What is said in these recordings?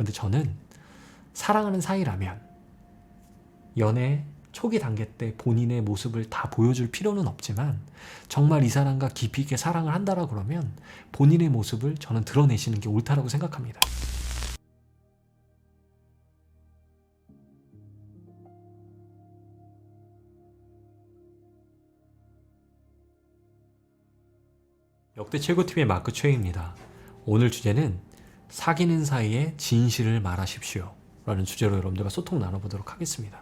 근데 저는 사랑하는 사이라면 연애 초기 단계 때 본인의 모습을 다 보여줄 필요는 없지만 정말 이 사람과 깊이 있게 사랑을 한다라 그러면 본인의 모습을 저는 드러내시는 게 옳다라고 생각합니다. 역대 최고팀의 마크 최입니다. 오늘 주제는 사귀는 사이에 진실을 말하십시오 라는 주제로 여러분들과 소통 나눠보도록 하겠습니다.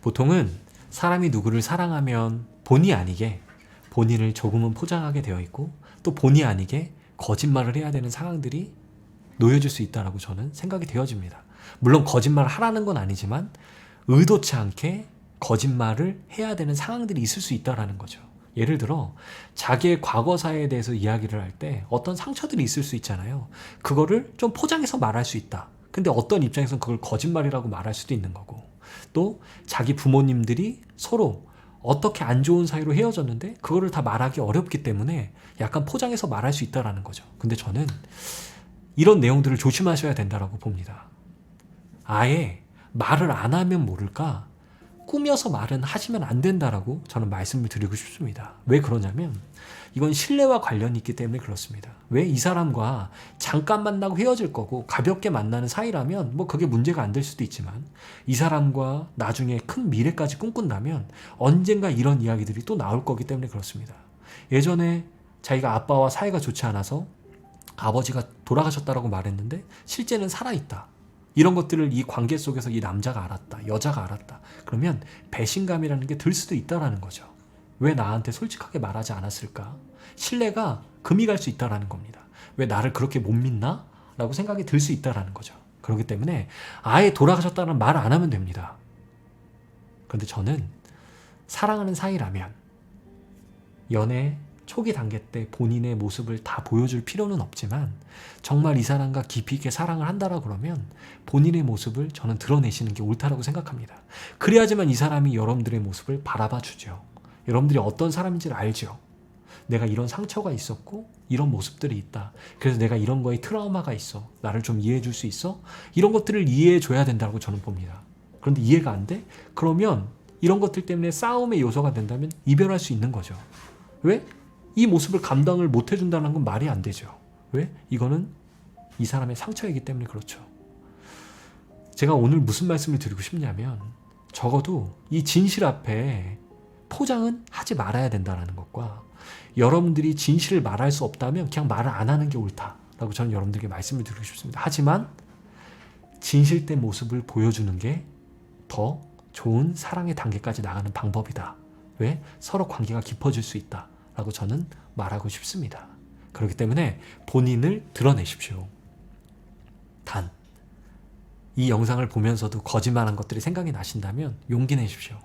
보통은 사람이 누구를 사랑하면 본의 아니게 본인을 조금은 포장하게 되어 있고 또 본의 아니게 거짓말을 해야 되는 상황들이 놓여질 수 있다고 저는 생각이 되어집니다. 물론 거짓말을 하라는 건 아니지만 의도치 않게 거짓말을 해야 되는 상황들이 있을 수 있다는 거죠. 예를 들어 자기의 과거사에 대해서 이야기를 할 때 어떤 상처들이 있을 수 있잖아요. 그거를 좀 포장해서 말할 수 있다. 근데 어떤 입장에서는 그걸 거짓말이라고 말할 수도 있는 거고, 또 자기 부모님들이 서로 어떻게 안 좋은 사이로 헤어졌는데 그거를 다 말하기 어렵기 때문에 약간 포장해서 말할 수 있다는 거죠. 근데 저는 이런 내용들을 조심하셔야 된다고 봅니다. 아예 말을 안 하면 모를까 꾸며서 말은 하시면 안 된다라고 저는 말씀을 드리고 싶습니다. 왜 그러냐면 이건 신뢰와 관련이 있기 때문에 그렇습니다. 왜 이 사람과 잠깐 만나고 헤어질 거고 가볍게 만나는 사이라면 뭐 그게 문제가 안 될 수도 있지만 이 사람과 나중에 큰 미래까지 꿈꾼다면 언젠가 이런 이야기들이 또 나올 거기 때문에 그렇습니다. 예전에 자기가 아빠와 사이가 좋지 않아서 아버지가 돌아가셨다라고 말했는데 실제는 살아있다. 이런 것들을 이 관계 속에서 이 남자가 알았다. 여자가 알았다. 그러면 배신감이라는 게 들 수도 있다는 거죠. 왜 나한테 솔직하게 말하지 않았을까? 신뢰가 금이 갈 수 있다는 겁니다. 왜 나를 그렇게 못 믿나? 라고 생각이 들 수 있다는 거죠. 그렇기 때문에 아예 돌아가셨다는 말 안 하면 됩니다. 그런데 저는 사랑하는 사이라면 연애 초기 단계 때 본인의 모습을 다 보여줄 필요는 없지만 정말 이 사람과 깊이 있게 사랑을 한다라 그러면 본인의 모습을 저는 드러내시는 게 옳다라고 생각합니다. 그래야지만 이 사람이 여러분들의 모습을 바라봐 주죠. 여러분들이 어떤 사람인지를 알죠. 내가 이런 상처가 있었고 이런 모습들이 있다. 그래서 내가 이런 거에 트라우마가 있어. 나를 좀 이해해 줄 수 있어? 이런 것들을 이해해 줘야 된다고 저는 봅니다. 그런데 이해가 안 돼? 그러면 이런 것들 때문에 싸움의 요소가 된다면 이별할 수 있는 거죠. 왜? 이 모습을 감당을 못 해준다는 건 말이 안 되죠. 왜? 이거는 이 사람의 상처이기 때문에 그렇죠. 제가 오늘 무슨 말씀을 드리고 싶냐면 적어도 이 진실 앞에 포장은 하지 말아야 된다는 것과 여러분들이 진실을 말할 수 없다면 그냥 말을 안 하는 게 옳다라고 저는 여러분들에게 말씀을 드리고 싶습니다. 하지만 진실된 모습을 보여주는 게 더 좋은 사랑의 단계까지 나가는 방법이다. 왜? 서로 관계가 깊어질 수 있다. 라고 저는 말하고 싶습니다. 그렇기 때문에 본인을 드러내십시오. 단, 이 영상을 보면서도 거짓말한 것들이 생각이 나신다면 용기 내십시오.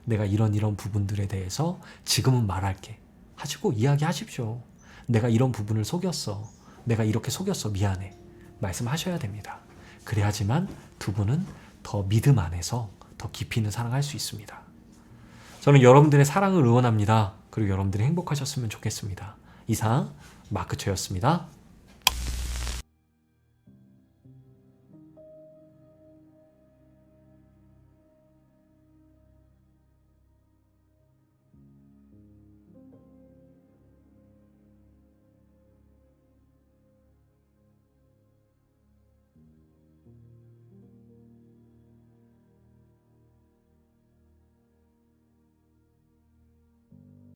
내가 이런 부분들에 대해서 지금은 말할게 하시고 이야기하십시오. 내가 이런 부분을 속였어. 내가 이렇게 속였어. 미안해. 말씀하셔야 됩니다. 그래야지만 두 분은 더 믿음 안에서 더 깊이 있는 사랑을 할 수 있습니다. 저는 여러분들의 사랑을 응원합니다. 그리고 여러분들이 행복하셨으면 좋겠습니다. 이상 마크초였습니다.